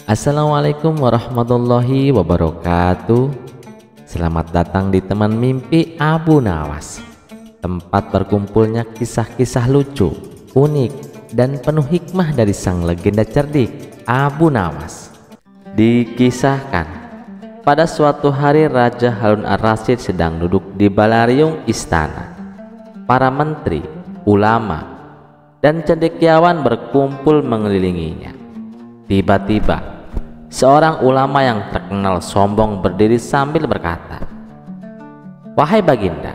Assalamualaikum warahmatullahi wabarakatuh. Selamat datang di Teman Mimpi Abu Nawas, tempat berkumpulnya kisah-kisah lucu, unik, dan penuh hikmah dari sang legenda cerdik Abu Nawas. Dikisahkan, pada suatu hari Raja Harun ar-Rasyid sedang duduk di balariung istana. Para menteri, ulama, dan cendekiawan berkumpul mengelilinginya. Tiba-tiba seorang ulama yang terkenal sombong berdiri sambil berkata, "Wahai Baginda,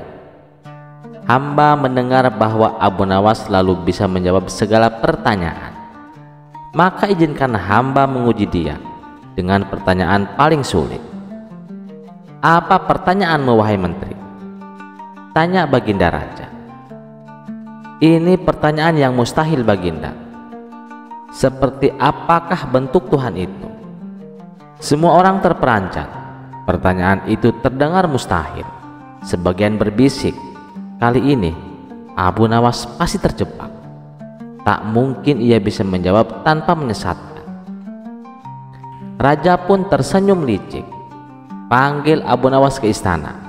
hamba mendengar bahwa Abu Nawas selalu bisa menjawab segala pertanyaan. Maka izinkan hamba menguji dia dengan pertanyaan paling sulit." "Apa pertanyaanmu, wahai menteri?" tanya Baginda Raja. "Ini pertanyaan yang mustahil, Baginda. Seperti apakah bentuk Tuhan itu?" Semua orang terperanjat. Pertanyaan itu terdengar mustahil. Sebagian berbisik, kali ini Abu Nawas pasti terjebak. Tak mungkin ia bisa menjawab tanpa menyesatkan. Raja pun tersenyum licik. "Panggil Abu Nawas ke istana.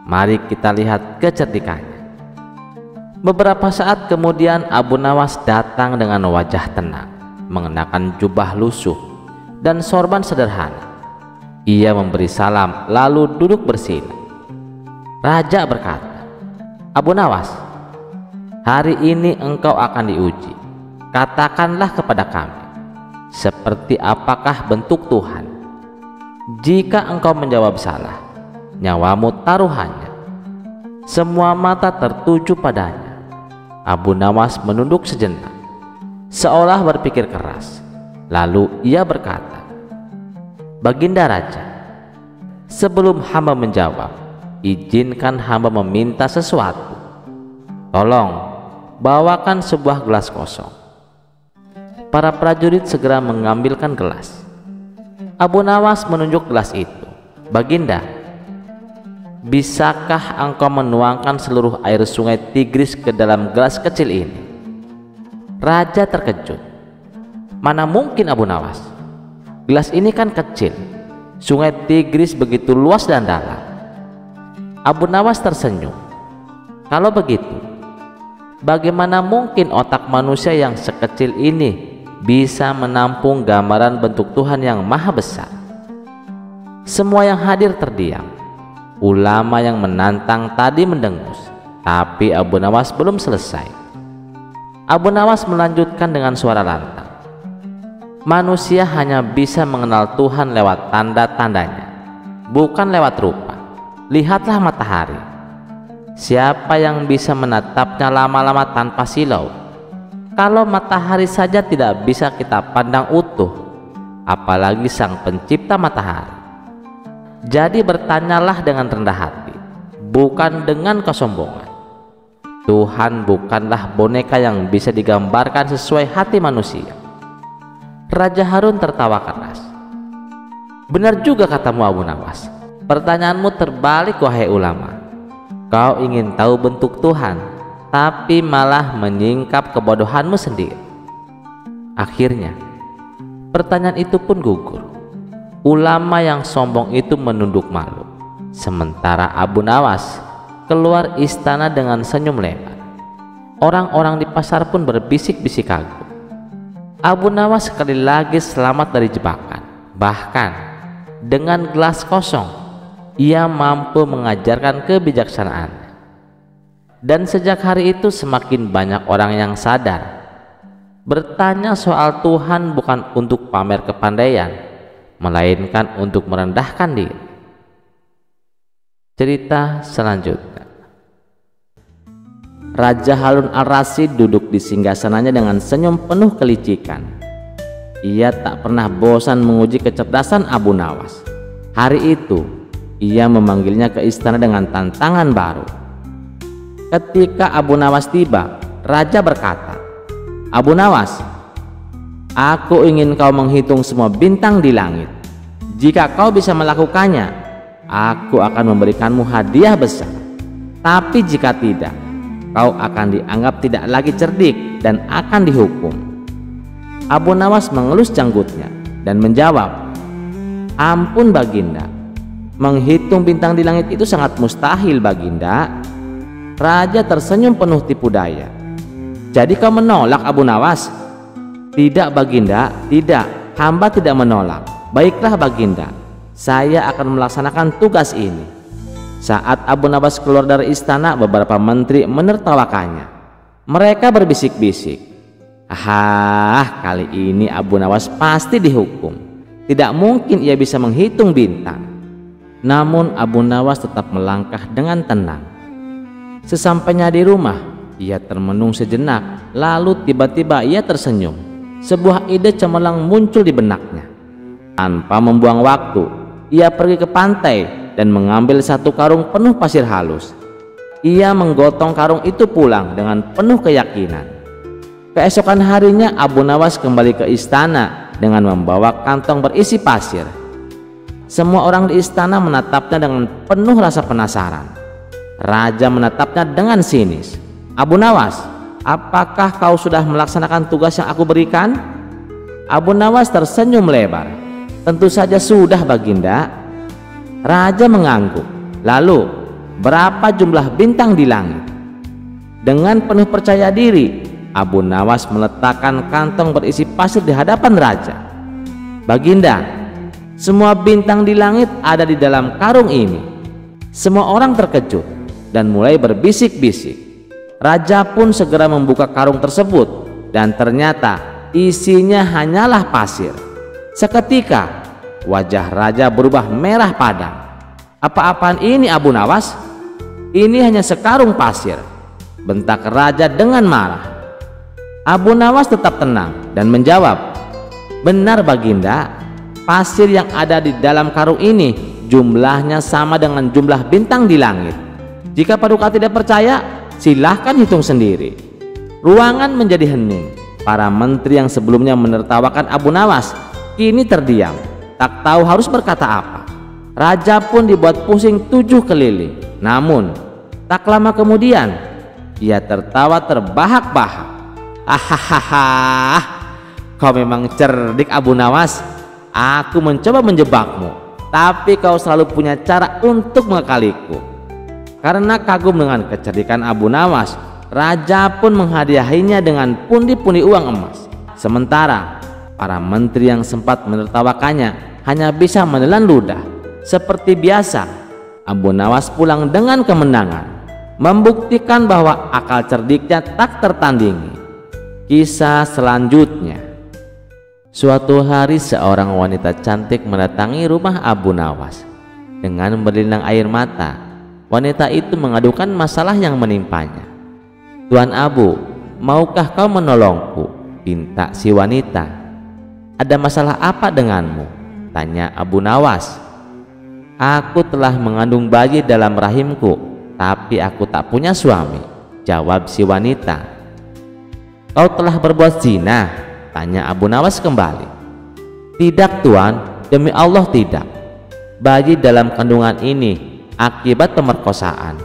Mari kita lihat kecerdikannya." Beberapa saat kemudian Abu Nawas datang dengan wajah tenang, mengenakan jubah lusuh dan sorban sederhana. Ia memberi salam lalu duduk bersila. Raja berkata, "Abu Nawas, hari ini engkau akan diuji. Katakanlah kepada kami, seperti apakah bentuk Tuhan? Jika engkau menjawab salah, nyawamu taruhannya." Semua mata tertuju padanya. Abu Nawas menunduk sejenak, seolah berpikir keras. Lalu ia berkata, "Baginda Raja, sebelum hamba menjawab, izinkan hamba meminta sesuatu. Tolong bawakan sebuah gelas kosong." Para prajurit segera mengambilkan gelas. Abu Nawas menunjuk gelas itu. "Baginda, bisakah engkau menuangkan seluruh air sungai Tigris ke dalam gelas kecil ini?" Raja terkejut. "Mana mungkin, Abu Nawas. Gelas ini kan kecil. Sungai Tigris begitu luas dan dalam." Abu Nawas tersenyum. "Kalau begitu, bagaimana mungkin otak manusia yang sekecil ini bisa menampung gambaran bentuk Tuhan yang maha besar?" Semua yang hadir terdiam. Ulama yang menantang tadi mendengus, tapi Abu Nawas belum selesai. Abu Nawas melanjutkan dengan suara lantang, "Manusia hanya bisa mengenal Tuhan lewat tanda-tandanya, bukan lewat rupa. Lihatlah matahari. Siapa yang bisa menatapnya lama-lama tanpa silau? Kalau matahari saja tidak bisa kita pandang utuh, apalagi sang pencipta matahari. Jadi bertanyalah dengan rendah hati, bukan dengan kesombongan. Tuhan bukanlah boneka yang bisa digambarkan sesuai hati manusia." Raja Harun tertawa keras. "Benar juga katamu, Abu Nawas. Pertanyaanmu terbalik, wahai ulama. Kau ingin tahu bentuk Tuhan, tapi malah menyingkap kebodohanmu sendiri." Akhirnya pertanyaan itu pun gugur. Ulama yang sombong itu menunduk malu, sementara Abu Nawas keluar istana dengan senyum lebar. Orang-orang di pasar pun berbisik-bisik kagum. Abu Nawas sekali lagi selamat dari jebakan. Bahkan dengan gelas kosong ia mampu mengajarkan kebijaksanaan. Dan sejak hari itu semakin banyak orang yang sadar, bertanya soal Tuhan bukan untuk pamer kepandaian, melainkan untuk merendahkan diri. Cerita selanjutnya. Raja Harun ar-Rasyid duduk di singgasananya dengan senyum penuh kelicikan. Ia tak pernah bosan menguji kecerdasan Abu Nawas. Hari itu ia memanggilnya ke istana dengan tantangan baru. Ketika Abu Nawas tiba, raja berkata, "Abu Nawas, aku ingin kau menghitung semua bintang di langit. Jika kau bisa melakukannya, aku akan memberikanmu hadiah besar. Tapi jika tidak, kau akan dianggap tidak lagi cerdik dan akan dihukum." Abu Nawas mengelus janggutnya dan menjawab, "Ampun Baginda, menghitung bintang di langit itu sangat mustahil Baginda." Raja tersenyum penuh tipu daya. "Jadi kau menolak Abu Nawas?" "Tidak Baginda, tidak, hamba tidak menolak." "Baiklah Baginda, saya akan melaksanakan tugas ini." Saat Abu Nawas keluar dari istana, beberapa menteri menertawakannya. Mereka berbisik-bisik, "Ah, kali ini Abu Nawas pasti dihukum. Tidak mungkin ia bisa menghitung bintang." Namun Abu Nawas tetap melangkah dengan tenang. Sesampainya di rumah, ia termenung sejenak, lalu tiba-tiba ia tersenyum. Sebuah ide cemerlang muncul di benaknya. Tanpa membuang waktu, ia pergi ke pantai dan mengambil satu karung penuh pasir halus. Ia menggotong karung itu pulang dengan penuh keyakinan. Keesokan harinya Abu Nawas kembali ke istana dengan membawa kantong berisi pasir. Semua orang di istana menatapnya dengan penuh rasa penasaran. Raja menatapnya dengan sinis. "Abu Nawas, apakah kau sudah melaksanakan tugas yang aku berikan?" Abu Nawas tersenyum lebar. "Tentu saja sudah Baginda." Raja mengangguk. "Lalu, berapa jumlah bintang di langit?" Dengan penuh percaya diri, Abu Nawas meletakkan kantong berisi pasir di hadapan raja. "Baginda, semua bintang di langit ada di dalam karung ini." Semua orang terkejut dan mulai berbisik-bisik. Raja pun segera membuka karung tersebut dan ternyata isinya hanyalah pasir. Seketika wajah raja berubah merah padam. "Apa-apaan ini Abu Nawas? Ini hanya sekarung pasir," bentak raja dengan marah. Abu Nawas tetap tenang dan menjawab, "Benar Baginda, pasir yang ada di dalam karung ini jumlahnya sama dengan jumlah bintang di langit. Jika Paduka tidak percaya, silahkan hitung sendiri." Ruangan menjadi hening. Para menteri yang sebelumnya menertawakan Abu Nawas kini terdiam, tak tahu harus berkata apa. Raja pun dibuat pusing 7 keliling. Namun tak lama kemudian ia tertawa terbahak-bahak. "Hahaha, kau memang cerdik Abu Nawas. Aku mencoba menjebakmu, tapi kau selalu punya cara untuk mengakaliku." Karena kagum dengan kecerdikan Abu Nawas, raja pun menghadiahinya dengan pundi-pundi uang emas. Sementara para menteri yang sempat menertawakannya hanya bisa menelan ludah. Seperti biasa, Abu Nawas pulang dengan kemenangan, membuktikan bahwa akal cerdiknya tak tertandingi. Kisah selanjutnya. Suatu hari seorang wanita cantik mendatangi rumah Abu Nawas. Dengan berlinang air mata, wanita itu mengadukan masalah yang menimpanya. "Tuan Abu, maukah kau menolongku?" pinta si wanita. "Ada masalah apa denganmu?" tanya Abu Nawas. "Aku telah mengandung bayi dalam rahimku, tapi aku tak punya suami," jawab si wanita. "Kau telah berbuat zina?" tanya Abu Nawas kembali. "Tidak Tuan, demi Allah tidak. Bayi dalam kandungan ini akibat pemerkosaan.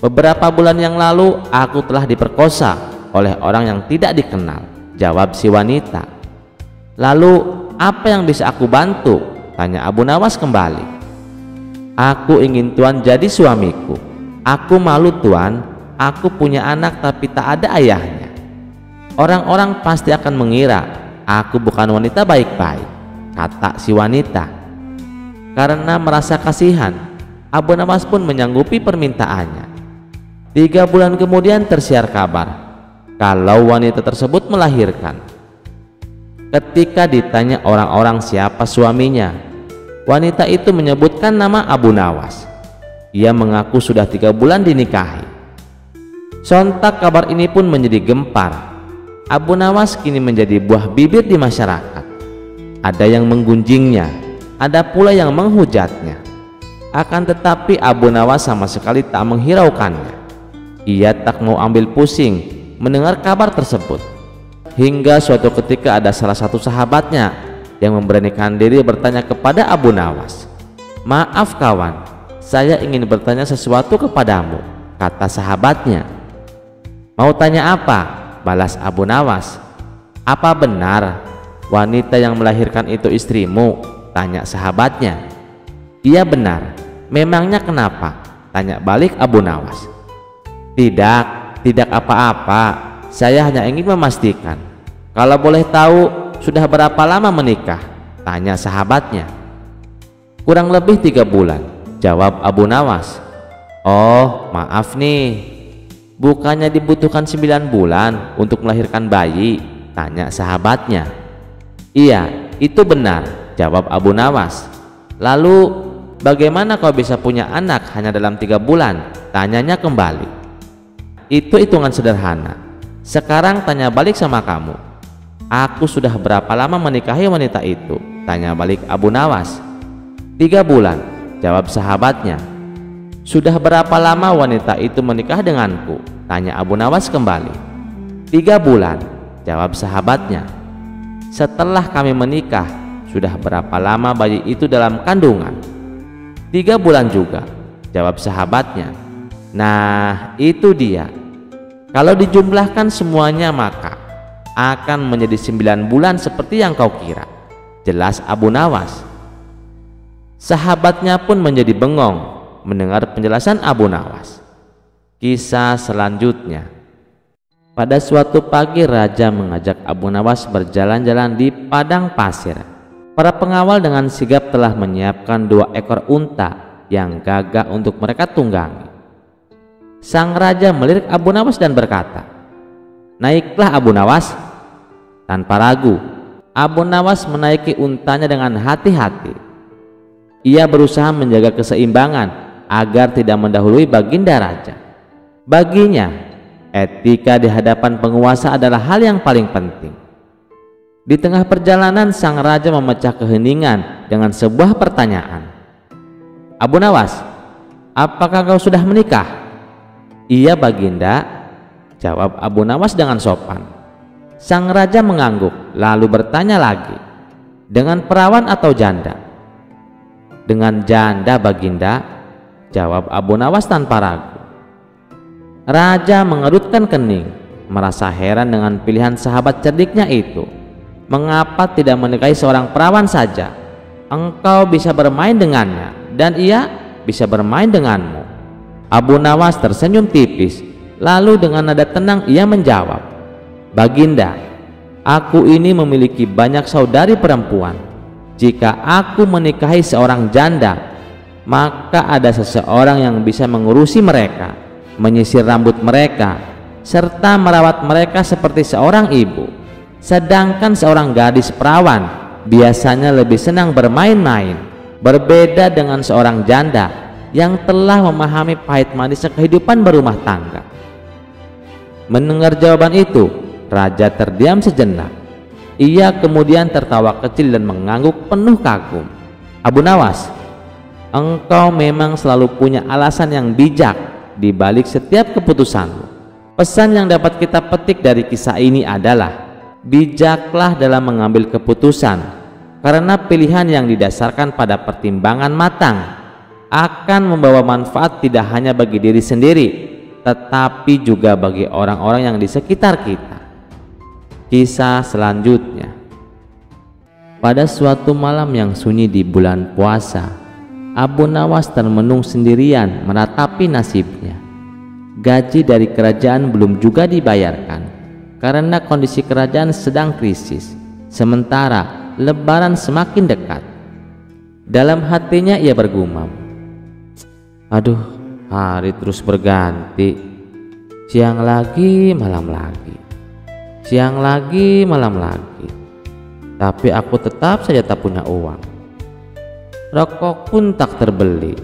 Beberapa bulan yang lalu aku telah diperkosa oleh orang yang tidak dikenal," jawab si wanita. "Lalu apa yang bisa aku bantu?" tanya Abu Nawas kembali. "Aku ingin Tuan jadi suamiku. Aku malu Tuan, aku punya anak tapi tak ada ayahnya. Orang-orang pasti akan mengira aku bukan wanita baik-baik," kata si wanita. Karena merasa kasihan, Abu Nawas pun menyanggupi permintaannya. 3 bulan kemudian tersiar kabar kalau wanita tersebut melahirkan. Ketika ditanya orang-orang siapa suaminya, wanita itu menyebutkan nama Abu Nawas. Ia mengaku sudah 3 bulan dinikahi. Sontak kabar ini pun menjadi gempar. Abu Nawas kini menjadi buah bibir di masyarakat. Ada yang menggunjingnya, ada pula yang menghujatnya. Akan tetapi Abu Nawas sama sekali tak menghiraukannya. Ia tak mau ambil pusing mendengar kabar tersebut. Hingga suatu ketika ada salah satu sahabatnya yang memberanikan diri bertanya kepada Abu Nawas. "Maaf kawan, saya ingin bertanya sesuatu kepadamu," kata sahabatnya. "Mau tanya apa?" balas Abu Nawas. "Apa benar wanita yang melahirkan itu istrimu? Tanya sahabatnya. Iya benar. Memangnya kenapa? Tanya balik Abu Nawas. Tidak apa-apa. Saya hanya ingin memastikan. Kalau boleh tahu, sudah berapa lama menikah? Tanya sahabatnya. Kurang lebih 3 bulan, jawab Abu Nawas. Oh, maaf nih. Bukannya dibutuhkan 9 bulan untuk melahirkan bayi? Tanya sahabatnya. Iya, itu benar, jawab Abu Nawas. Lalu, bagaimana kau bisa punya anak hanya dalam 3 bulan? Tanyanya kembali. Itu hitungan sederhana. Sekarang tanya balik sama kamu. Aku sudah berapa lama menikahi wanita itu? Tanya balik Abu Nawas. 3 bulan, jawab sahabatnya. Sudah berapa lama wanita itu menikah denganku? Tanya Abu Nawas kembali. 3 bulan, jawab sahabatnya. Setelah kami menikah, sudah berapa lama bayi itu dalam kandungan? 3 bulan juga, jawab sahabatnya. Nah, itu dia. Kalau dijumlahkan semuanya maka akan menjadi 9 bulan seperti yang kau kira, jelas Abu Nawas. Sahabatnya pun menjadi bengong mendengar penjelasan Abu Nawas. Kisah selanjutnya. Pada suatu pagi raja mengajak Abu Nawas berjalan-jalan di padang pasir. Para pengawal dengan sigap telah menyiapkan 2 ekor unta yang gagah untuk mereka tunggangi. Sang raja melirik Abu Nawas dan berkata, "Naiklah Abu Nawas." Tanpa ragu, Abu Nawas menaiki untanya dengan hati-hati. Ia berusaha menjaga keseimbangan agar tidak mendahului baginda raja. Baginya, etika di hadapan penguasa adalah hal yang paling penting. Di tengah perjalanan, sang raja memecah keheningan dengan sebuah pertanyaan. "Abu Nawas, apakah kau sudah menikah?" "Iya baginda," jawab Abu Nawas dengan sopan. Sang raja mengangguk lalu bertanya lagi, "Dengan perawan atau janda?" "Dengan janda baginda," jawab Abu Nawas tanpa ragu. Raja mengerutkan kening, merasa heran dengan pilihan sahabat cerdiknya itu. "Mengapa tidak menikahi seorang perawan saja? Engkau bisa bermain dengannya dan ia bisa bermain denganmu." Abu Nawas tersenyum tipis, lalu dengan nada tenang ia menjawab, "Baginda, aku ini memiliki banyak saudari perempuan. Jika aku menikahi seorang janda, maka ada seseorang yang bisa mengurusi mereka, menyisir rambut mereka, serta merawat mereka seperti seorang ibu. Sedangkan seorang gadis perawan biasanya lebih senang bermain-main, berbeda dengan seorang janda yang telah memahami pahit manisnya kehidupan berumah tangga." Mendengar jawaban itu, raja terdiam sejenak. Ia kemudian tertawa kecil dan mengangguk penuh kagum. "Abu Nawas, engkau memang selalu punya alasan yang bijak di balik setiap keputusanmu. Pesan yang dapat kita petik dari kisah ini adalah bijaklah dalam mengambil keputusan, karena pilihan yang didasarkan pada pertimbangan matang akan membawa manfaat tidak hanya bagi diri sendiri, tetapi juga bagi orang-orang yang di sekitar kita." Kisah selanjutnya. Pada suatu malam yang sunyi di bulan puasa, Abu Nawas termenung sendirian meratapi nasibnya. Gaji dari kerajaan belum juga dibayarkan karena kondisi kerajaan sedang krisis, sementara Lebaran semakin dekat. Dalam hatinya ia bergumam, "Aduh, hari terus berganti, siang lagi malam lagi, siang lagi malam lagi, tapi aku tetap saja tak punya uang. Rokok pun tak terbeli,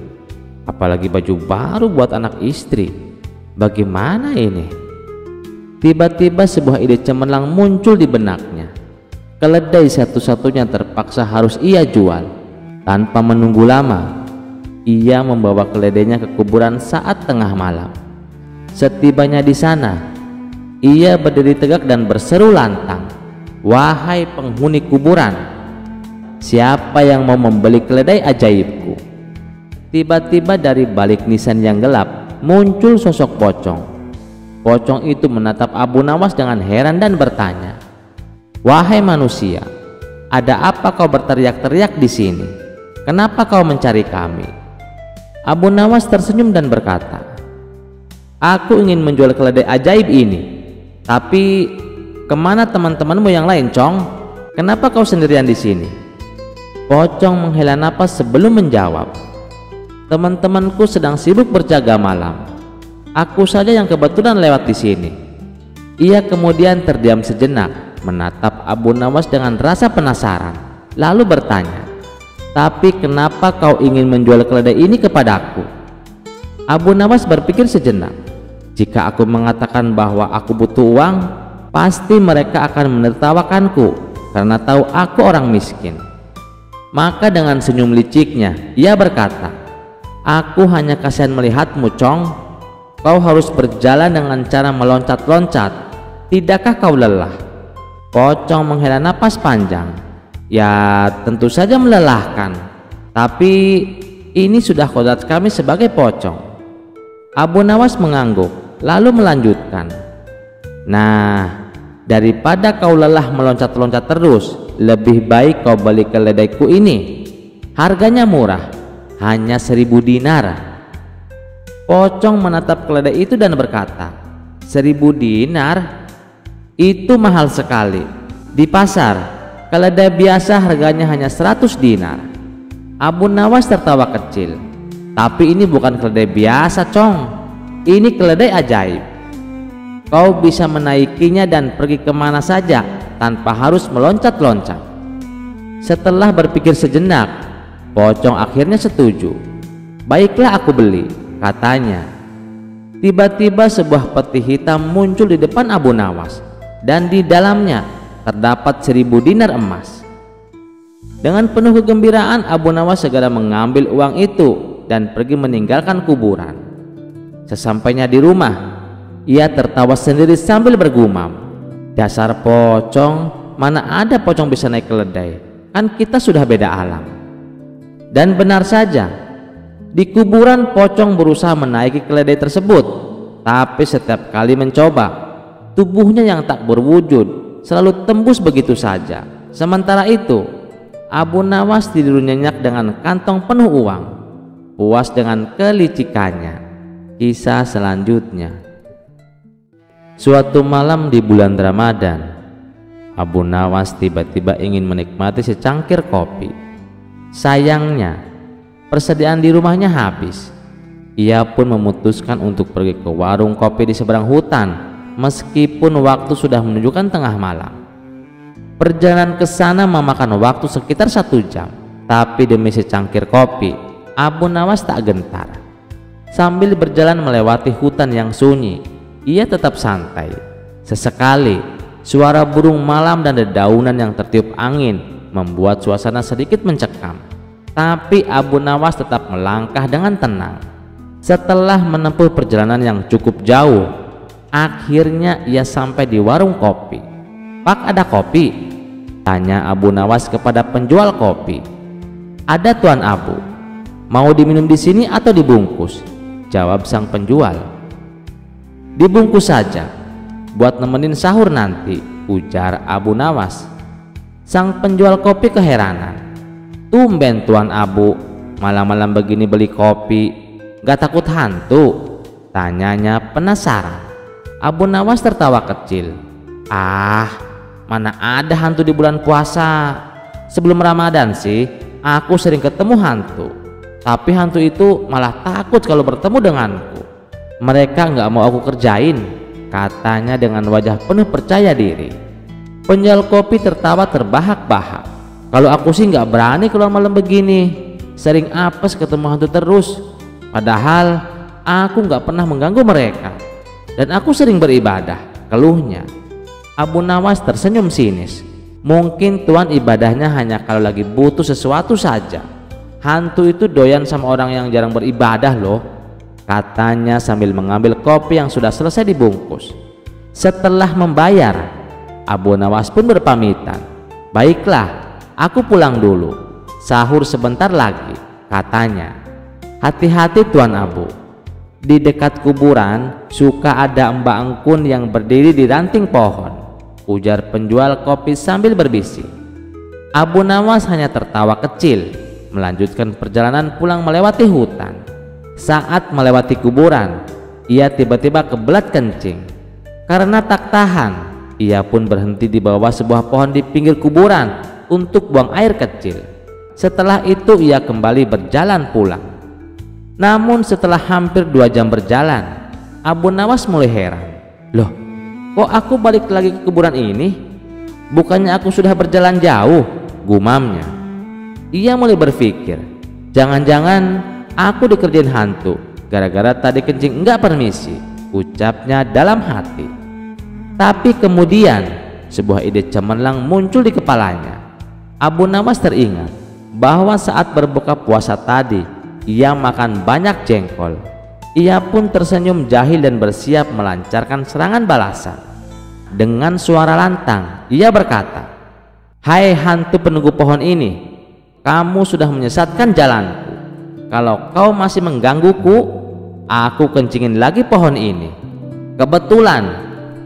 apalagi baju baru buat anak istri. Bagaimana ini?" Tiba-tiba sebuah ide cemerlang muncul di benaknya. Keledai satu-satunya terpaksa harus ia jual. Tanpa menunggu lama, ia membawa keledainya ke kuburan saat tengah malam. Setibanya di sana, ia berdiri tegak dan berseru lantang, "Wahai penghuni kuburan, siapa yang mau membeli keledai ajaibku?" Tiba-tiba dari balik nisan yang gelap muncul sosok pocong. Pocong itu menatap Abu Nawas dengan heran dan bertanya, "Wahai manusia, Ada apa kau berteriak-teriak di sini? Kenapa kau mencari kami?" Abu Nawas tersenyum dan berkata, "Aku ingin menjual keledai ajaib ini. Tapi kemana teman-temanmu yang lain, Cong? Kenapa kau sendirian di sini?" Pocong menghela napas sebelum menjawab, "Teman-temanku sedang sibuk berjaga malam. Aku saja yang kebetulan lewat di sini." Ia kemudian terdiam sejenak, menatap Abu Nawas dengan rasa penasaran, lalu bertanya, "Tapi kenapa kau ingin menjual keledai ini kepadaku?" Abu Nawas berpikir sejenak. Jika aku mengatakan bahwa aku butuh uang, pasti mereka akan menertawakanku karena tahu aku orang miskin. Maka dengan senyum liciknya ia berkata, "Aku hanya kasihan melihatmu, Cong. Kau harus berjalan dengan cara meloncat-loncat. Tidakkah kau lelah?" Pocong menghela napas panjang. "Ya, tentu saja melelahkan. Tapi ini sudah kodrat kami sebagai pocong." Abu Nawas mengangguk, lalu melanjutkan, "Nah, daripada kau lelah meloncat-loncat terus, lebih baik kau beli keledaiku ini. Harganya murah, hanya 1000 dinar." Pocong menatap keledai itu dan berkata, "1000 dinar? Itu mahal sekali. Di pasar, keledai biasa harganya hanya 100 dinar." Abu Nawas tertawa kecil. "Tapi ini bukan keledai biasa, Cong. Ini keledai ajaib. Kau bisa menaikinya dan pergi kemana saja tanpa harus meloncat-loncat." Setelah berpikir sejenak, pocong akhirnya setuju. "Baiklah, aku beli," katanya. Tiba-tiba sebuah peti hitam muncul di depan Abu Nawas, dan di dalamnya terdapat 1000 dinar emas. Dengan penuh kegembiraan, Abu Nawas segera mengambil uang itu dan pergi meninggalkan kuburan. Sesampainya di rumah, ia tertawa sendiri sambil bergumam, "Dasar pocong, mana ada pocong bisa naik keledai? Kan kita sudah beda alam." Dan benar saja, di kuburan pocong berusaha menaiki keledai tersebut, tapi setiap kali mencoba, tubuhnya yang tak berwujud selalu tembus begitu saja. Sementara itu, Abu Nawas tidur nyenyak dengan kantong penuh uang, puas dengan kelicikannya. Kisah selanjutnya. Suatu malam di bulan Ramadan, Abu Nawas tiba-tiba ingin menikmati secangkir kopi. Sayangnya, persediaan di rumahnya habis. Ia pun memutuskan untuk pergi ke warung kopi di seberang hutan, meskipun waktu sudah menunjukkan tengah malam. Perjalanan ke sana memakan waktu sekitar 1 jam, tapi demi secangkir kopi, Abu Nawas tak gentar. Sambil berjalan melewati hutan yang sunyi, ia tetap santai. Sesekali, suara burung malam dan dedaunan yang tertiup angin membuat suasana sedikit mencekam. Tapi Abu Nawas tetap melangkah dengan tenang. Setelah menempuh perjalanan yang cukup jauh, akhirnya ia sampai di warung kopi. "Pak, ada kopi?" tanya Abu Nawas kepada penjual kopi. "Ada, Tuan Abu. Mau diminum di sini atau dibungkus?" jawab sang penjual. "Dibungkus saja, buat nemenin sahur nanti," ujar Abu Nawas. Sang penjual kopi keheranan. "Tumben Tuan Abu, malam-malam begini beli kopi, gak takut hantu?" tanyanya penasaran. Abu Nawas tertawa kecil. "Ah, mana ada hantu di bulan puasa. Sebelum Ramadan sih aku sering ketemu hantu, tapi hantu itu malah takut kalau bertemu denganku. Mereka nggak mau aku kerjain," katanya dengan wajah penuh percaya diri. Penjual kopi tertawa terbahak-bahak. "Kalau aku sih nggak berani keluar malam begini. Sering apes ketemu hantu terus. Padahal aku nggak pernah mengganggu mereka. Dan aku sering beribadah," keluhnya. Abu Nawas tersenyum sinis. "Mungkin tuan ibadahnya hanya kalau lagi butuh sesuatu saja. Hantu itu doyan sama orang yang jarang beribadah loh," katanya sambil mengambil kopi yang sudah selesai dibungkus. Setelah membayar, Abu Nawas pun berpamitan. "Baiklah, aku pulang dulu. Sahur sebentar lagi," katanya. "Hati-hati Tuan Abu. Di dekat kuburan suka ada Mbak Engkun yang berdiri di ranting pohon," ujar penjual kopi sambil berbisik. Abu Nawas hanya tertawa kecil, melanjutkan perjalanan pulang melewati hutan. Saat melewati kuburan, ia tiba-tiba kebelat kencing. Karena tak tahan, ia pun berhenti di bawah sebuah pohon di pinggir kuburan untuk buang air kecil. Setelah itu ia kembali berjalan pulang. Namun setelah hampir 2 jam berjalan, Abu Nawas mulai heran. Loh, kok aku balik lagi ke kuburan ini? Bukannya aku sudah berjalan jauh, gumamnya. Ia mulai berpikir, jangan-jangan aku dikerjain hantu gara-gara tadi kencing enggak permisi, ucapnya dalam hati. Tapi kemudian sebuah ide cemerlang muncul di kepalanya. Abu Nawas teringat bahwa saat berbuka puasa tadi ia makan banyak jengkol. Ia pun tersenyum jahil dan bersiap melancarkan serangan balasan. Dengan suara lantang ia berkata, "Hai hantu penunggu pohon ini, kamu sudah menyesatkan jalanku. Kalau kau masih menggangguku, aku kencingin lagi pohon ini. Kebetulan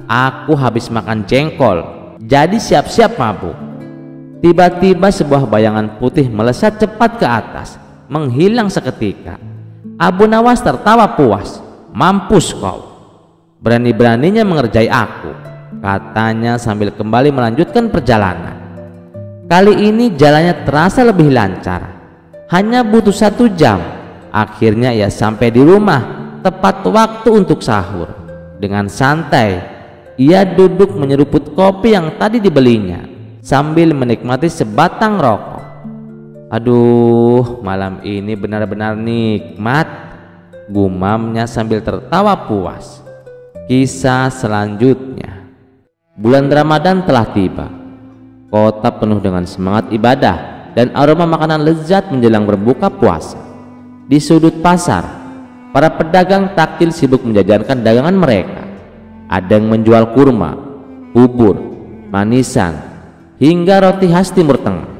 aku habis makan jengkol, jadi siap-siap mabuk." Tiba-tiba sebuah bayangan putih melesat cepat ke atas, menghilang seketika. Abu Nawas tertawa puas. "Mampus kau, berani-beraninya mengerjai aku," katanya sambil kembali melanjutkan perjalanan. Kali ini jalannya terasa lebih lancar. Hanya butuh 1 jam, akhirnya ia sampai di rumah tepat waktu untuk sahur. Dengan santai ia duduk menyeruput kopi yang tadi dibelinya sambil menikmati sebatang rokok. "Aduh, malam ini benar-benar nikmat," gumamnya sambil tertawa puas. Kisah selanjutnya. Bulan Ramadan telah tiba. Kota penuh dengan semangat ibadah dan aroma makanan lezat menjelang berbuka puasa. Di sudut pasar, para pedagang takjil sibuk menjajakan dagangan mereka. Ada yang menjual kurma, bubur, manisan, hingga roti khas Timur Tengah.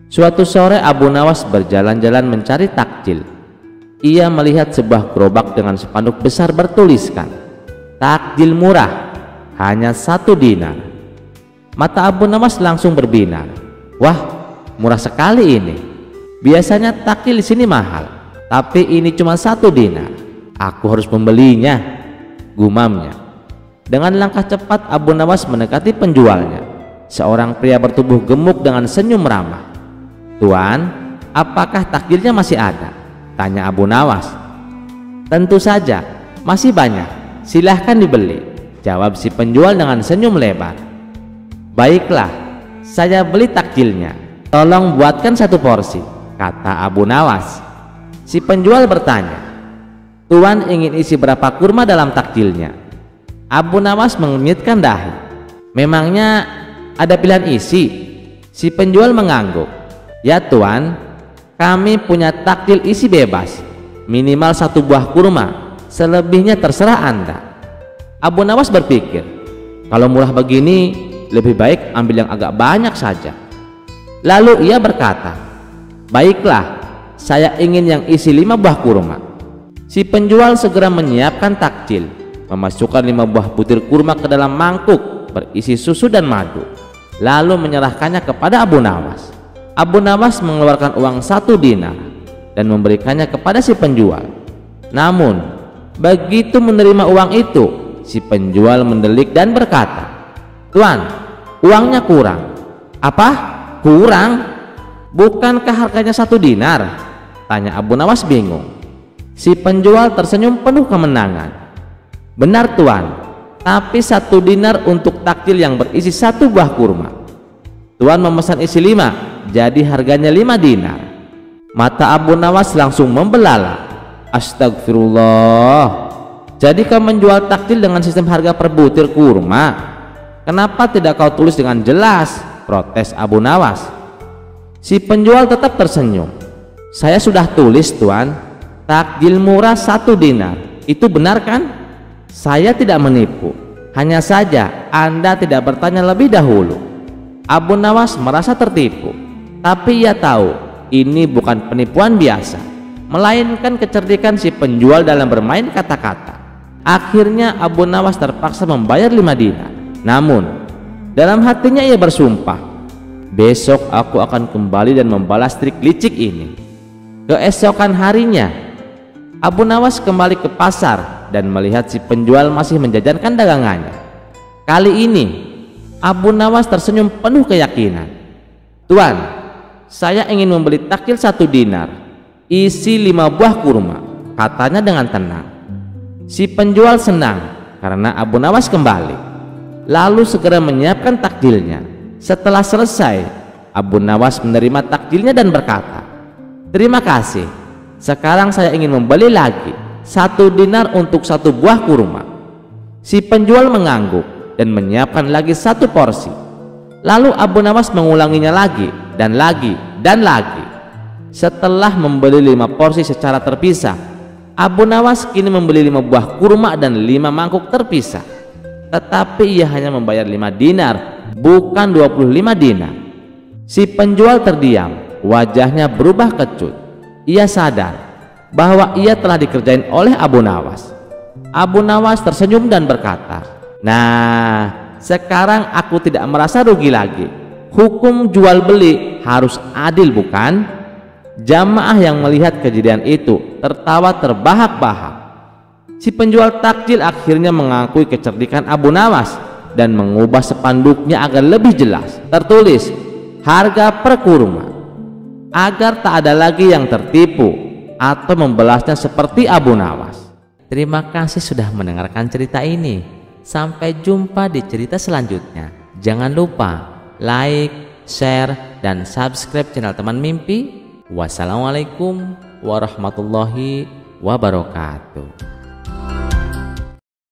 Suatu sore Abu Nawas berjalan-jalan mencari takjil. Ia melihat sebuah gerobak dengan spanduk besar bertuliskan, "Takjil murah, hanya 1 dinar." Mata Abu Nawas langsung berbinar. "Wah, murah sekali ini. Biasanya takjil di sini mahal, tapi ini cuma 1 dinar. Aku harus membelinya," gumamnya. Dengan langkah cepat Abu Nawas mendekati penjualnya. Seorang pria bertubuh gemuk dengan senyum ramah. "Tuan, apakah takjilnya masih ada?" tanya Abu Nawas. "Tentu saja, masih banyak. Silahkan dibeli," jawab si penjual dengan senyum lebar. "Baiklah, saya beli takjilnya. Tolong buatkan 1 porsi," kata Abu Nawas. Si penjual bertanya, "Tuan ingin isi berapa kurma dalam takjilnya?" Abu Nawas mengernyitkan dahi. "Memangnya ada pilihan isi?" Si penjual mengangguk. "Ya tuan, kami punya takjil isi bebas, minimal 1 buah kurma, selebihnya terserah Anda." Abu Nawas berpikir, kalau murah begini lebih baik ambil yang agak banyak saja. Lalu ia berkata, "Baiklah, saya ingin yang isi 5 buah kurma." Si penjual segera menyiapkan takjil, memasukkan 5 buah butir kurma ke dalam mangkuk berisi susu dan madu, lalu menyerahkannya kepada Abu Nawas. Abu Nawas mengeluarkan uang 1 dinar dan memberikannya kepada si penjual. Namun begitu menerima uang itu, si penjual mendelik dan berkata, "Tuan, uangnya kurang." "Apa? Kurang? Bukankah harganya 1 dinar?" tanya Abu Nawas bingung. Si penjual tersenyum penuh kemenangan. "Benar tuan, tapi 1 dinar untuk takjil yang berisi 1 buah kurma. Tuan memesan isi 5, jadi harganya 5 dinar. Mata Abu Nawas langsung membelalak. "Astagfirullah, jadi kau menjual takjil dengan sistem harga per butir kurma? Kenapa tidak kau tulis dengan jelas?" protes Abu Nawas. Si penjual tetap tersenyum. "Saya sudah tulis tuan, takjil murah 1 dinar. Itu benar kan? Saya tidak menipu. Hanya saja Anda tidak bertanya lebih dahulu." Abu Nawas merasa tertipu, tapi ia tahu ini bukan penipuan biasa, melainkan kecerdikan si penjual dalam bermain kata-kata. Akhirnya Abu Nawas terpaksa membayar 5 dinar. Namun dalam hatinya ia bersumpah, Besok aku akan kembali dan membalas trik licik ini. Keesokan harinya, Abu Nawas kembali ke pasar dan melihat si penjual masih menjajankan dagangannya. Kali ini Abu Nawas tersenyum penuh keyakinan. "Tuan, saya ingin membeli takjil 1 dinar, isi 5 buah kurma," katanya dengan tenang. Si penjual senang karena Abu Nawas kembali, lalu segera menyiapkan takjilnya. Setelah selesai, Abu Nawas menerima takjilnya dan berkata, "Terima kasih, sekarang saya ingin membeli lagi 1 dinar untuk 1 buah kurma." Si penjual mengangguk dan menyiapkan lagi 1 porsi. Lalu Abu Nawas mengulanginya lagi dan lagi dan lagi. Setelah membeli 5 porsi secara terpisah, Abu Nawas kini membeli 5 buah kurma dan 5 mangkuk terpisah. Tetapi ia hanya membayar 5 dinar, bukan 25 dinar. Si penjual terdiam, wajahnya berubah kecut. Ia sadar bahwa ia telah dikerjain oleh Abu Nawas. Abu Nawas tersenyum dan berkata, "Nah, sekarang aku tidak merasa rugi lagi. Hukum jual beli harus adil, bukan?" Jamaah yang melihat kejadian itu tertawa terbahak-bahak. Si penjual takjil akhirnya mengakui kecerdikan Abu Nawas dan mengubah spanduknya agar lebih jelas tertulis harga per kurma, agar tak ada lagi yang tertipu atau membalasnya seperti Abu Nawas. Terima kasih sudah mendengarkan cerita ini. Sampai jumpa di cerita selanjutnya. Jangan lupa like, share, dan subscribe channel Teman Mimpi. Wassalamualaikum warahmatullahi wabarakatuh.